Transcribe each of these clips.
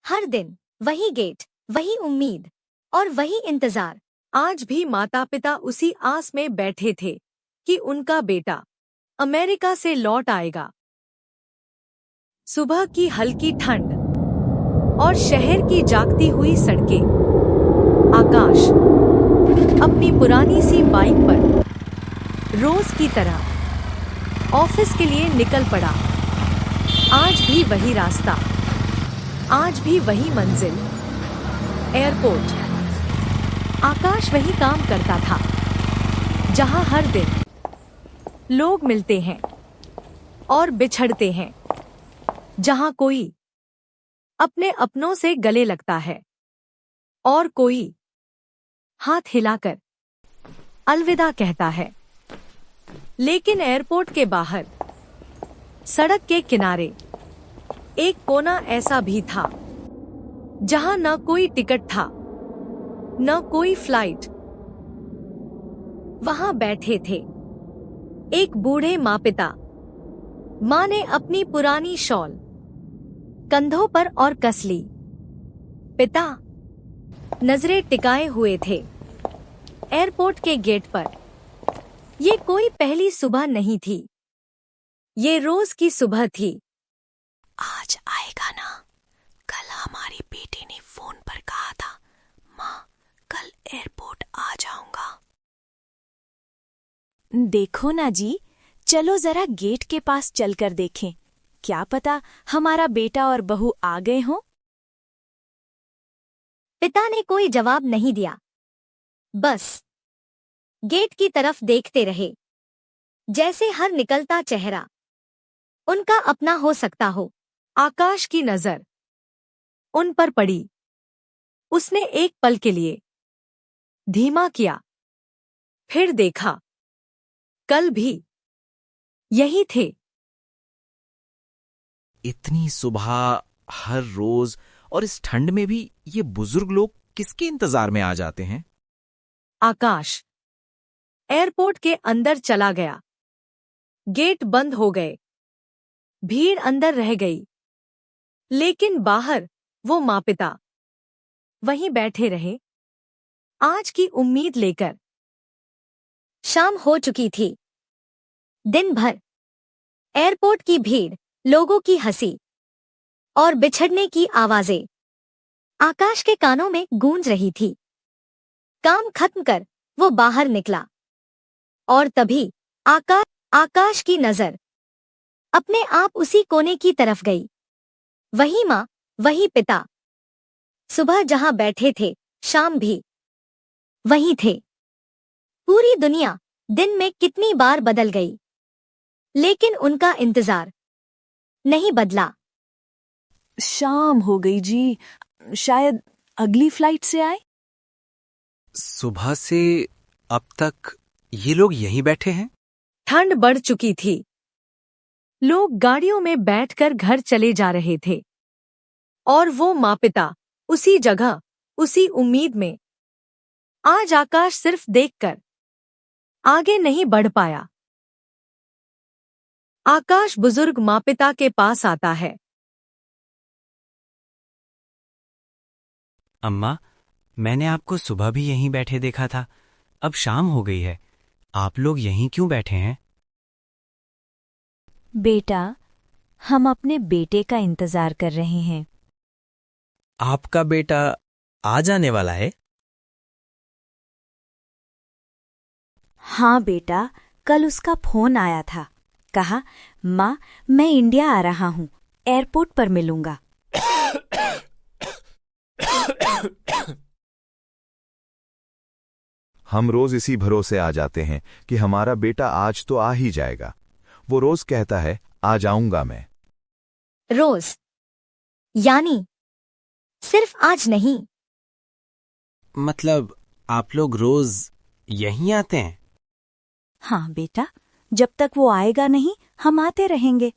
हर दिन वही गेट, वही उम्मीद और वही इंतजार। आज भी माता पिता उसी आस में बैठे थे कि उनका बेटा अमेरिका से लौट आएगा। सुबह की हल्की ठंड और शहर की जागती हुई सड़कें। आकाश अपनी पुरानी सी बाइक पर रोज की तरह ऑफिस के लिए निकल पड़ा। आज भी वही रास्ता, आज भी वही मंजिल, एयरपोर्ट। आकाश वही काम करता था जहां हर दिन लोग मिलते हैं और बिछड़ते हैं, जहां कोई अपने अपनों से गले लगता है और कोई हाथ हिलाकर अलविदा कहता है। लेकिन एयरपोर्ट के बाहर, सड़क के किनारे एक कोना ऐसा भी था जहां न कोई टिकट था, न कोई फ्लाइट। वहां बैठे थे एक बूढ़े माँ पिता। माँ ने अपनी पुरानी शॉल कंधों पर और कस ली। पिता नजरें टिकाए हुए थे एयरपोर्ट के गेट पर। ये कोई पहली सुबह नहीं थी, ये रोज की सुबह थी। आज आएगा ना? कल हमारी बेटी ने फोन पर कहा था, माँ कल एयरपोर्ट आ जाऊंगा। देखो ना जी, चलो जरा गेट के पास चलकर देखें, क्या पता हमारा बेटा और बहू आ गए हों। पिता ने कोई जवाब नहीं दिया, बस गेट की तरफ देखते रहे, जैसे हर निकलता चेहरा उनका अपना हो सकता हो। आकाश की नजर उन पर पड़ी। उसने एक पल के लिए धीमा किया, फिर देखा। कल भी यही थे। इतनी सुबह, हर रोज, और इस ठंड में भी ये बुजुर्ग लोग किसके इंतजार में आ जाते हैं? आकाश एयरपोर्ट के अंदर चला गया। गेट बंद हो गए, भीड़ अंदर रह गई, लेकिन बाहर वो माँ पिता वहीं बैठे रहे, आज की उम्मीद लेकर। शाम हो चुकी थी। दिन भर एयरपोर्ट की भीड़, लोगों की हंसी और बिछड़ने की आवाजें आकाश के कानों में गूंज रही थी। काम खत्म कर वो बाहर निकला और तभी आकाश की नजर अपने आप उसी कोने की तरफ गई। वही माँ, वही पिता। सुबह जहां बैठे थे, शाम भी वहीं थे। पूरी दुनिया दिन में कितनी बार बदल गई, लेकिन उनका इंतजार नहीं बदला। शाम हो गई जी, शायद अगली फ्लाइट से आए। सुबह से अब तक ये लोग यहीं बैठे हैं। ठंड बढ़ चुकी थी। लोग गाड़ियों में बैठकर घर चले जा रहे थे और वो माँ पिता उसी जगह, उसी उम्मीद में। आज आकाश सिर्फ देखकर आगे नहीं बढ़ पाया। आकाश बुजुर्ग माँ पिता के पास आता है। अम्मा, मैंने आपको सुबह भी यहीं बैठे देखा था। अब शाम हो गई है, आप लोग यहीं क्यों बैठे हैं? बेटा, हम अपने बेटे का इंतजार कर रहे हैं। आपका बेटा आ जाने वाला है? हाँ बेटा, कल उसका फोन आया था। कहा, माँ मैं इंडिया आ रहा हूँ, एयरपोर्ट पर मिलूंगा। हम रोज इसी भरोसे आ जाते हैं कि हमारा बेटा आज तो आ ही जाएगा। वो रोज कहता है, आ जाऊंगा मैं। रोज यानी सिर्फ आज नहीं। मतलब आप लोग रोज यहीं आते हैं? हाँ बेटा, जब तक वो आएगा नहीं हम आते रहेंगे।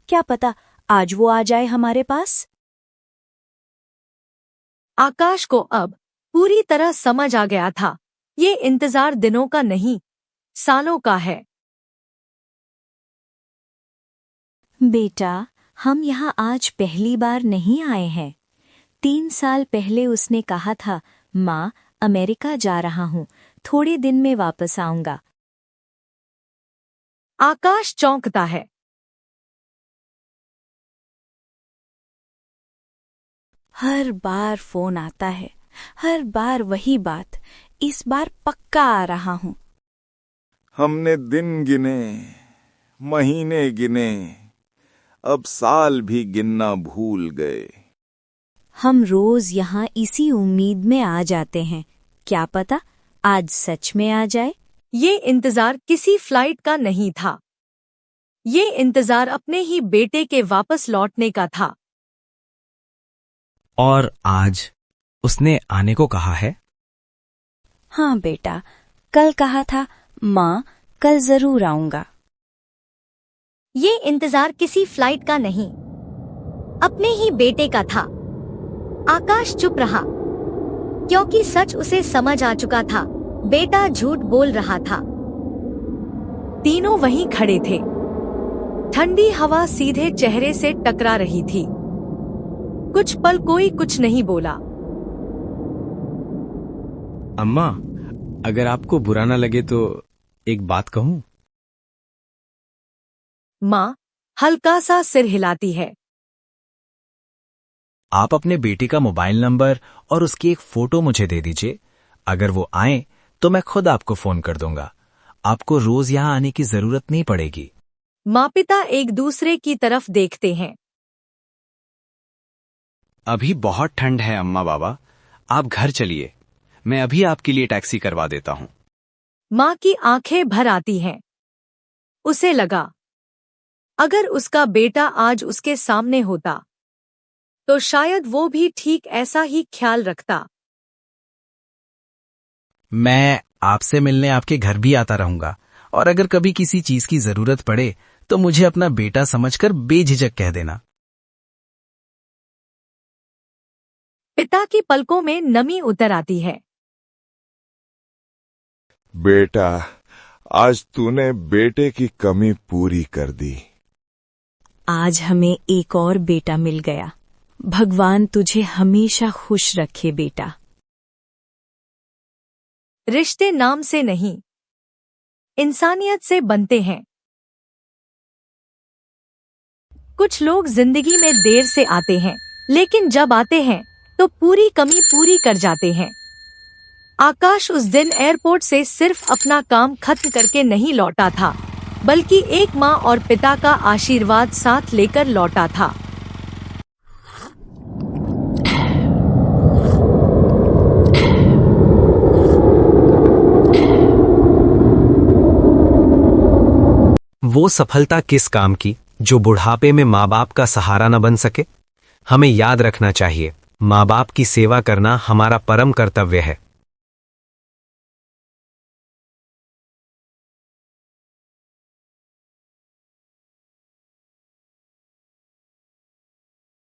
क्या पता आज वो आ जाए हमारे पास। आकाश को अब पूरी तरह समझ आ गया था, ये इंतजार दिनों का नहीं, सालों का है। बेटा, हम यहाँ आज पहली बार नहीं आए हैं। 3 साल पहले उसने कहा था, माँ अमेरिका जा रहा हूँ, थोड़े दिन में वापस आऊंगा। आकाश चौंकता है। हर बार फोन आता है, हर बार वही बात, इस बार पक्का आ रहा हूँ। हमने दिन गिने, महीने गिने, अब साल भी गिनना भूल गए। हम रोज यहाँ इसी उम्मीद में आ जाते हैं, क्या पता आज सच में आ जाए। ये इंतजार किसी फ्लाइट का नहीं था। ये इंतजार अपने ही बेटे के वापस लौटने का था। और आज उसने आने को कहा है? हाँ बेटा, कल कहा था, माँ कल जरूर आऊंगा। ये इंतजार किसी फ्लाइट का नहीं, अपने ही बेटे का था। आकाश चुप रहा, क्योंकि सच उसे समझ आ चुका था, बेटा झूठ बोल रहा था। तीनों वहीं खड़े थे। ठंडी हवा सीधे चेहरे से टकरा रही थी। कुछ पल कोई कुछ नहीं बोला। अम्मा, अगर आपको बुरा ना लगे तो एक बात कहूं? माँ हल्का सा सिर हिलाती है। आप अपने बेटे का मोबाइल नंबर और उसकी एक फोटो मुझे दे दीजिए। अगर वो आए तो मैं खुद आपको फोन कर दूंगा। आपको रोज यहां आने की जरूरत नहीं पड़ेगी। माँ पिता एक दूसरे की तरफ देखते हैं। अभी बहुत ठंड है अम्मा बाबा, आप घर चलिए, मैं अभी आपके लिए टैक्सी करवा देता हूँ। माँ की आंखें भर आती हैं। उसे लगा, अगर उसका बेटा आज उसके सामने होता तो शायद वो भी ठीक ऐसा ही ख्याल रखता। मैं आपसे मिलने आपके घर भी आता रहूंगा, और अगर कभी किसी चीज की जरूरत पड़े तो मुझे अपना बेटा समझकर बेझिझक कह देना। पिता की पलकों में नमी उतर आती है। बेटा, आज तूने बेटे की कमी पूरी कर दी। आज हमें एक और बेटा मिल गया। भगवान तुझे हमेशा खुश रखे बेटा। रिश्ते नाम से नहीं, इंसानियत से बनते हैं। कुछ लोग जिंदगी में देर से आते हैं, लेकिन जब आते हैं तो पूरी कमी पूरी कर जाते हैं। आकाश उस दिन एयरपोर्ट से सिर्फ अपना काम खत्म करके नहीं लौटा था, बल्कि एक माँ और पिता का आशीर्वाद साथ लेकर लौटा था। वो सफलता किस काम की जो बुढ़ापे में माँ बाप का सहारा न बन सके? हमें याद रखना चाहिए, माँ बाप की सेवा करना हमारा परम कर्तव्य है।